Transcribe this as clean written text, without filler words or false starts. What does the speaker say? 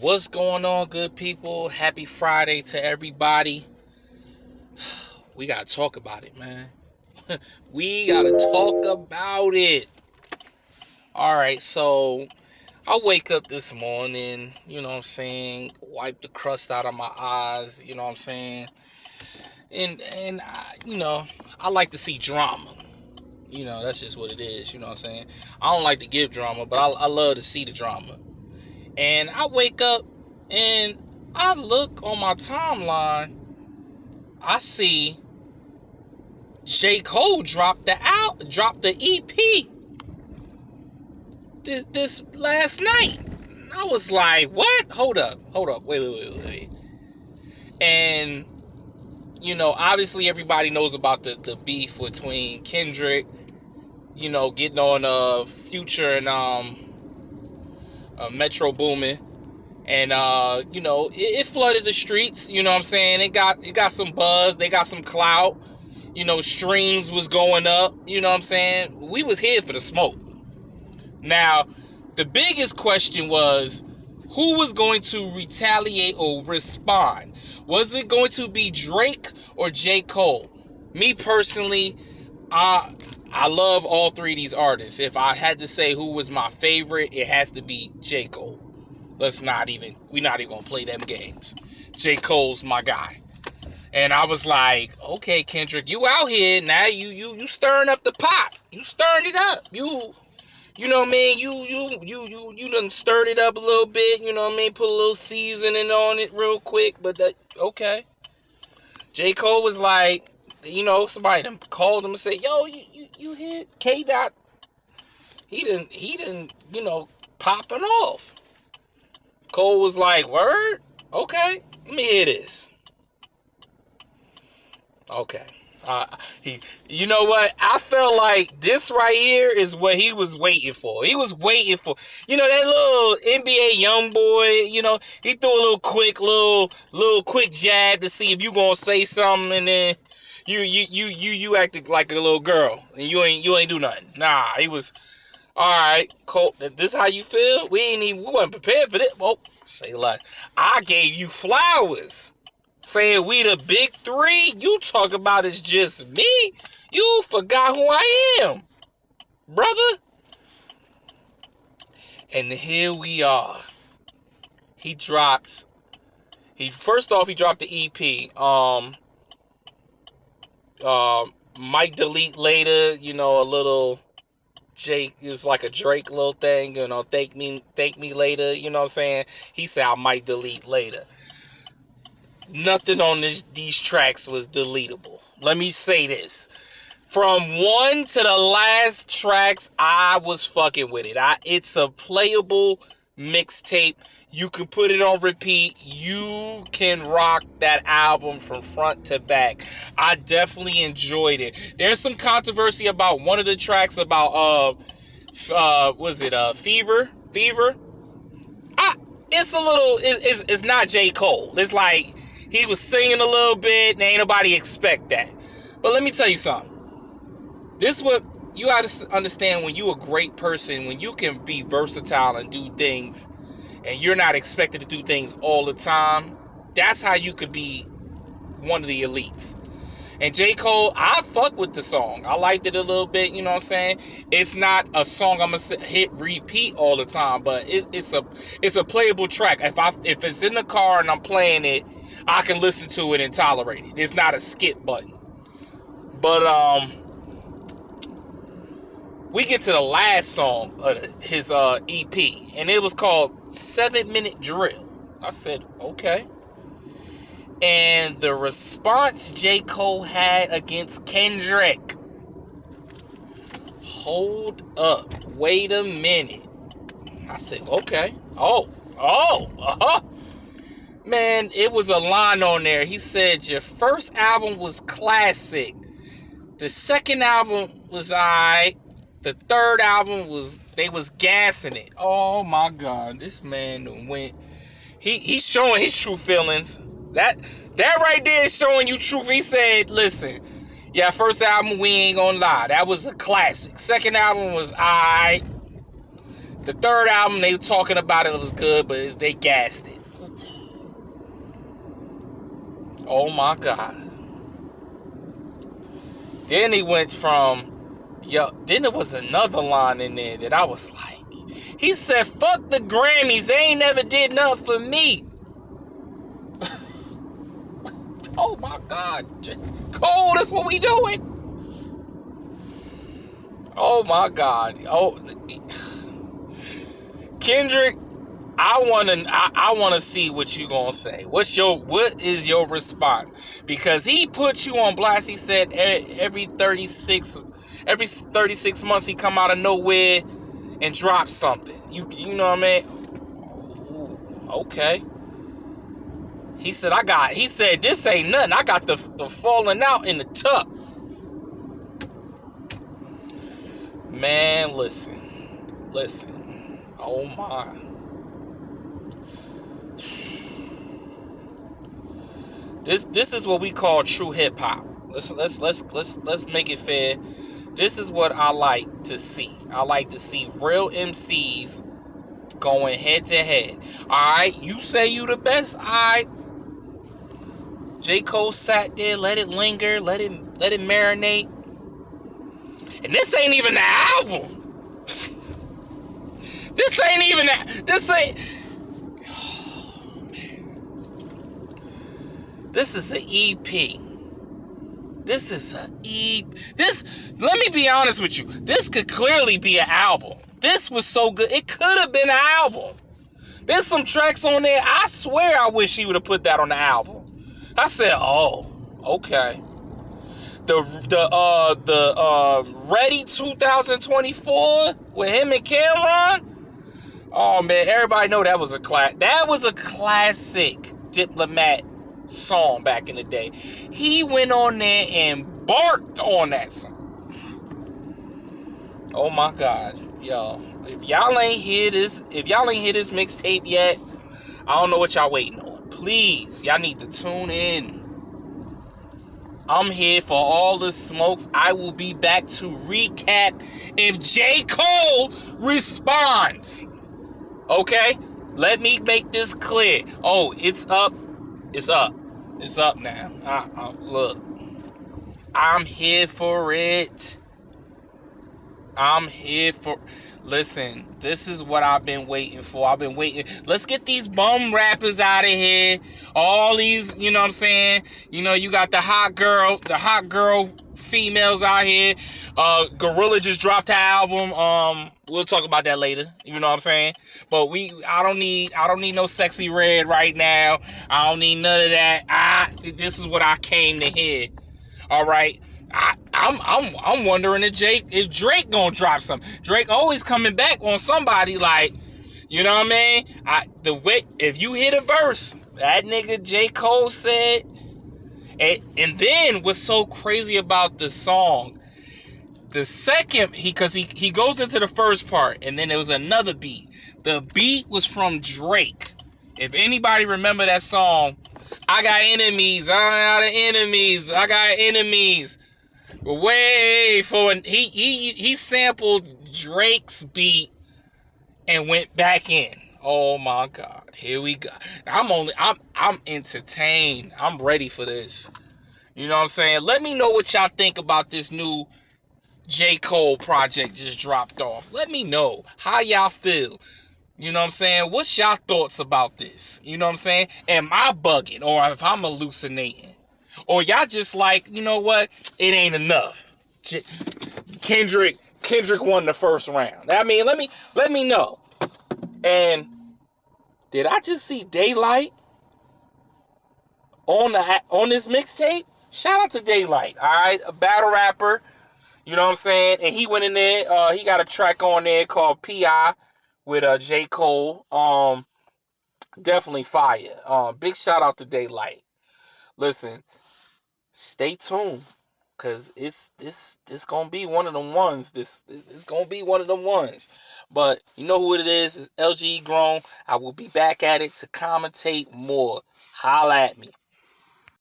What's going on, good people? Happy Friday to everybody. We gotta talk about it, man. We gotta talk about it. Alright, so I wake up this morning, wipe the crust out of my eyes, you know what I'm saying? And I like to see drama. That's just what it is, you know what I'm saying? I don't like to give drama, but I love to see the drama. And I wake up and I look on my timeline. I see J. Cole dropped the EP this last night. I was like, what? Hold up, wait. And obviously everybody knows about the beef between Kendrick, getting on Future and Metro Boomin. And it flooded the streets, you know what I'm saying? It got some buzz, they got some clout, streams was going up, you know what I'm saying? We was here for the smoke. Now, the biggest question was, who was going to retaliate or respond? Was it going to be Drake or J. Cole? Me personally, I love all three of these artists. If I had to say who was my favorite, it has to be J. Cole. We're not even gonna play them games. J. Cole's my guy. And I was like, okay, Kendrick, you out here now, you stirring up the pot. You stirring it up. You know what I mean? You done stirred it up a little bit, you know what I mean? Put a little seasoning on it real quick, but okay. J. Cole was like, somebody done called him and said, yo, you hit K Dot. He didn't, popping off. Cole was like, word? Okay, let me hear this. Okay. You know what? I felt like this right here is what he was waiting for. He was waiting for, that little NBA young boy, he threw a little quick jab to see if you gonna say something, and then you acted like a little girl and you ain't do nothing. Nah, he was, all right, Cole, this how you feel? We wasn't prepared for this. Oh, say like, I gave you flowers, saying we the big three. You talk about it's just me. You forgot who I am, brother. And here we are. First off, he dropped the EP. Might delete later. A little. Jake is like a Drake little thing, thank me later, you know what I'm saying? He said I might delete later. Nothing on these tracks was deletable. Let me say this. From one to the last tracks, I was fucking with it. It's a playable mixtape. You can put it on repeat. You can rock that album from front to back. I definitely enjoyed it. There's some controversy about one of the tracks about Fever? It's not J. Cole. It's like he was singing a little bit and ain't nobody expect that. But let me tell you something. This is what you got to understand when you a great person, when you can be versatile and do things and you're not expected to do things all the time. That's how you could be one of the elites. And J. Cole, I fuck with the song. I liked it a little bit, you know what I'm saying? It's not a song I'm gonna hit repeat all the time, but it's a playable track. If it's in the car and I'm playing it, I can listen to it and tolerate it. It's not a skip button. But we get to the last song of his EP, and it was called 7-Minute Drill. I said, okay. And the response J. Cole had against Kendrick. Hold up. Wait a minute. I said, okay. Man, it was a line on there. He said, your first album was classic. The second album was alright. The third album they was gassing it. Oh my God, this man went. He's showing his true feelings. That right there is showing you truth. He said, listen, yeah, first album, we ain't gonna lie, that was a classic. Second album was alright. The third album, they were talking about it was good, but they gassed it. Oh my God. Then he went from, then there was another line in there that I was like, he said, fuck the Grammys, they ain't never did nothing for me. Oh my God. Cole, that's what we doing. Oh my God. Oh, Kendrick, I wanna see what you gonna say. What is your response? Because he put you on blast. He said every 36 months he come out of nowhere and drop something. You know what I mean? Ooh, okay. He said this ain't nothing. I got the falling out in the tuck. Man, listen. Oh my. This is what we call true hip hop. Let's make it fair. This is what I like to see. I like to see real MCs going head to head. Alright, you say you the best. Alright. J. Cole sat there, let it linger, let it marinate. And this ain't even the album. This is an EP. Let me be honest with you. This could clearly be an album. This was so good. It could have been an album. There's some tracks on there. I swear I wish he would have put that on the album. I said, oh, okay. The Ready 2024 with him and Cameron. Oh man, everybody know that was a classic Diplomat song back in the day. He went on there and barked on that song. Oh my God, yo! If y'all ain't hear this mixtape yet, I don't know what y'all waiting on. Please, y'all need to tune in. I'm here for all the smokes. I will be back to recap if J. Cole responds. Okay? Let me make this clear. Oh, it's up. It's up. It's up now. Look. I'm here for it. Listen, this is what I've been waiting for. I've been waiting. Let's get these bum rappers out of here. All these, you know what I'm saying? You know, you got the hot girl females out here. Gorilla just dropped an album. We'll talk about that later. You know what I'm saying? But I don't need no Sexy Red right now. I don't need none of that. This is what I came to hear. All right. I'm wondering if Drake gonna drop something. Drake always coming back on somebody, like, you know what I mean? If you hit a verse, that nigga J. Cole said, and then what's so crazy about the song, the second, because he goes into the first part, and then there was another beat. The beat was from Drake. If anybody remember that song, I got enemies, I got enemies. He sampled Drake's beat and went back in. Oh my God, here we go. I'm entertained. I'm ready for this. You know what I'm saying? Let me know what y'all think about this new J. Cole project just dropped off. Let me know how y'all feel. You know what I'm saying? What's y'all thoughts about this? You know what I'm saying? Am I bugging, or if I'm hallucinating? Or y'all just like, you know what? It ain't enough. Kendrick won the first round. I mean, let me know. And did I just see Daylight on this mixtape? Shout out to Daylight. All right, a battle rapper. You know what I'm saying? And he went in there. He got a track on there called P.I. with J. Cole. Definitely fire. Big shout out to Daylight. Listen. Stay tuned, cause it's gonna be one of them ones. It's gonna be one of them ones. But you know who it is? It's LG Grown. I will be back at it to commentate more. Holla at me.